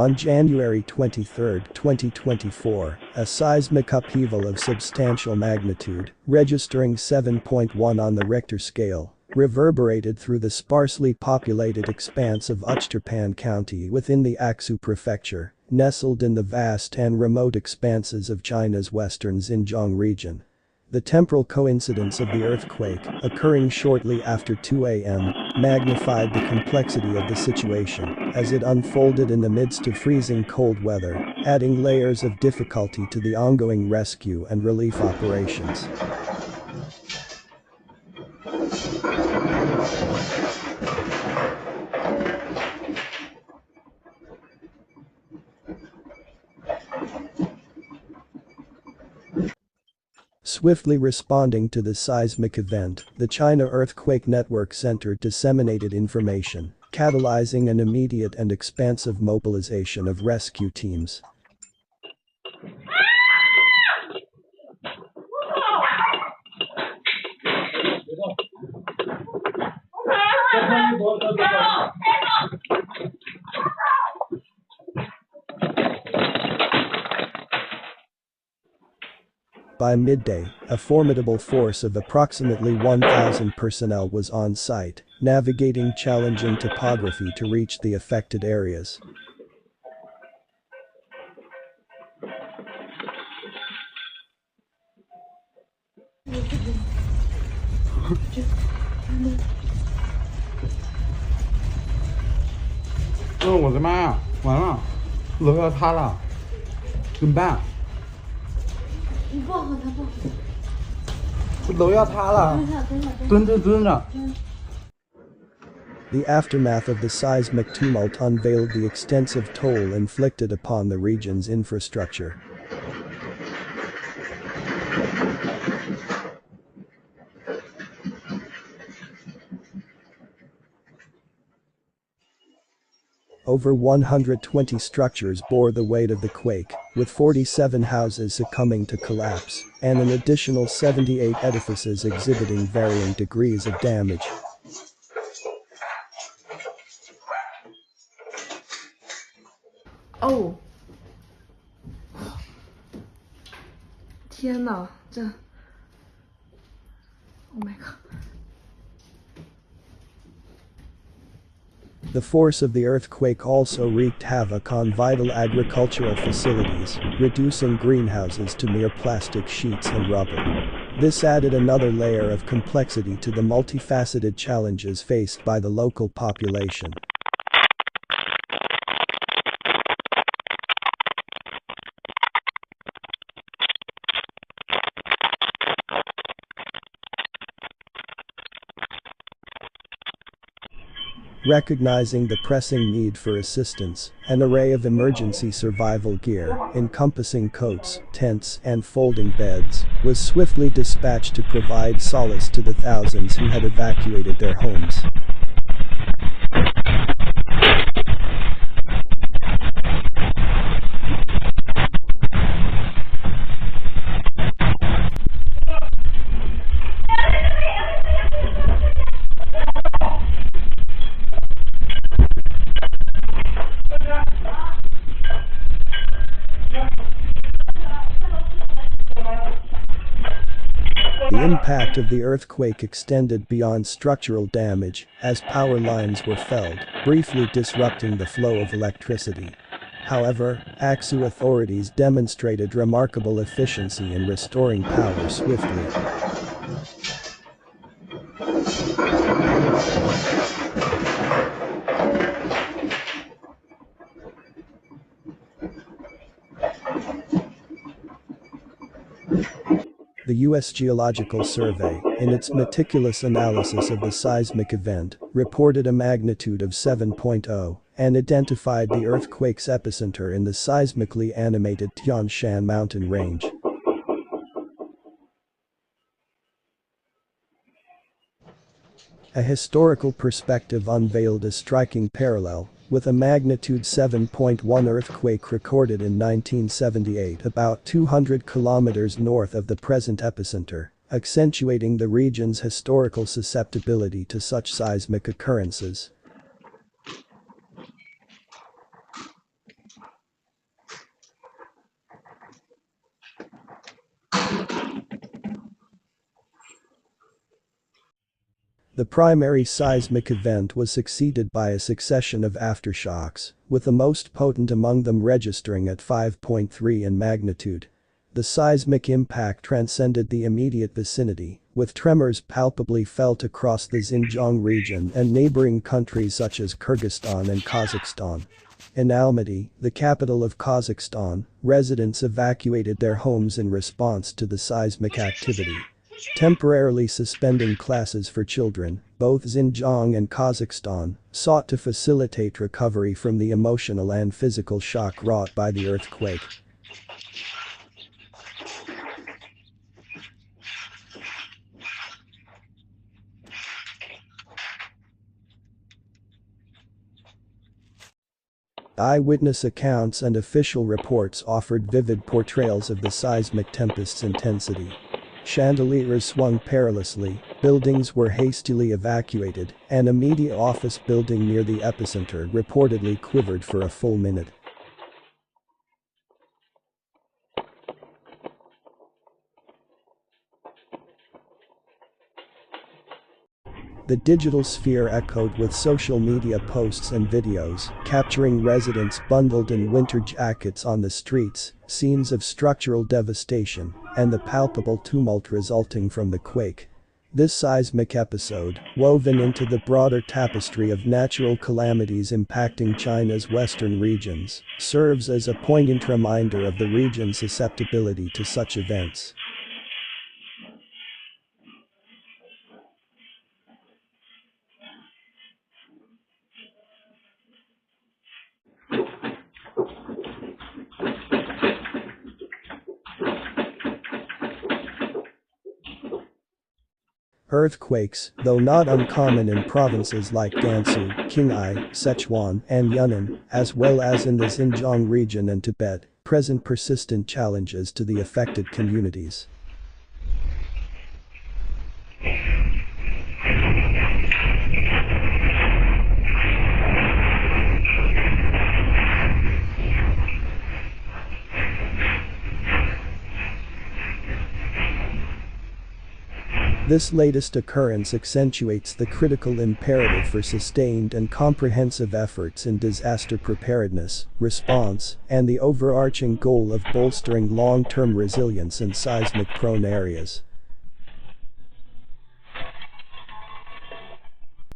On January 23, 2024, a seismic upheaval of substantial magnitude, registering 7.1 on the Richter scale, reverberated through the sparsely populated expanse of Uchturpan County within the Aksu prefecture, nestled in the vast and remote expanses of China's western Xinjiang region. The temporal coincidence of the earthquake, occurring shortly after 2 a.m., magnified the complexity of the situation as it unfolded in the midst of freezing cold weather, adding layers of difficulty to the ongoing rescue and relief operations. Swiftly responding to the seismic event, the China Earthquake Network Center disseminated information, catalyzing an immediate and expansive mobilization of rescue teams. By midday, a formidable force of approximately 1,000 personnel was on site, navigating challenging topography to reach the affected areas. Oh, 我的妈呀，完了，楼要塌了，怎么办？ 不好，他不好。楼要塌了，蹲着蹲着。The aftermath of the seismic tumult unveiled the extensive toll inflicted upon the region's infrastructure. Over 120 structures bore the weight of the quake, with 47 houses succumbing to collapse, and an additional 78 edifices exhibiting varying degrees of damage. Oh. 天哪，这 Oh my god. The force of the earthquake also wreaked havoc on vital agricultural facilities, reducing greenhouses to mere plastic sheets and rubble. This added another layer of complexity to the multifaceted challenges faced by the local population. Recognizing the pressing need for assistance, an array of emergency survival gear, encompassing coats, tents, and folding beds, was swiftly dispatched to provide solace to the thousands who had evacuated their homes. The impact of the earthquake extended beyond structural damage, as power lines were felled, briefly disrupting the flow of electricity. However, Aksu authorities demonstrated remarkable efficiency in restoring power swiftly. The U.S. Geological Survey, in its meticulous analysis of the seismic event, reported a magnitude of 7.0 and identified the earthquake's epicenter in the seismically animated Tian Shan mountain range. A historical perspective unveiled a striking parallel, with a magnitude 7.1 earthquake recorded in 1978 about 200 kilometers north of the present epicenter, accentuating the region's historical susceptibility to such seismic occurrences. The primary seismic event was succeeded by a succession of aftershocks, with the most potent among them registering at 5.3 in magnitude. The seismic impact transcended the immediate vicinity, with tremors palpably felt across the Xinjiang region and neighboring countries such as Kyrgyzstan and Kazakhstan. In Almaty, the capital of Kazakhstan, residents evacuated their homes in response to the seismic activity. Temporarily suspending classes for children, both Xinjiang and Kazakhstan sought to facilitate recovery from the emotional and physical shock wrought by the earthquake. Eyewitness accounts and official reports offered vivid portrayals of the seismic tempest's intensity. Chandeliers swung perilously, buildings were hastily evacuated, and a media office building near the epicenter reportedly quivered for a full minute. The digital sphere echoed with social media posts and videos, capturing residents bundled in winter jackets on the streets, scenes of structural devastation, and the palpable tumult resulting from the quake. This seismic episode, woven into the broader tapestry of natural calamities impacting China's western regions, serves as a poignant reminder of the region's susceptibility to such events. Earthquakes, though not uncommon in provinces like Gansu, Qinghai, Sichuan, and Yunnan, as well as in the Xinjiang region and Tibet, present persistent challenges to the affected communities. This latest occurrence accentuates the critical imperative for sustained and comprehensive efforts in disaster preparedness, response, and the overarching goal of bolstering long-term resilience in seismic-prone areas.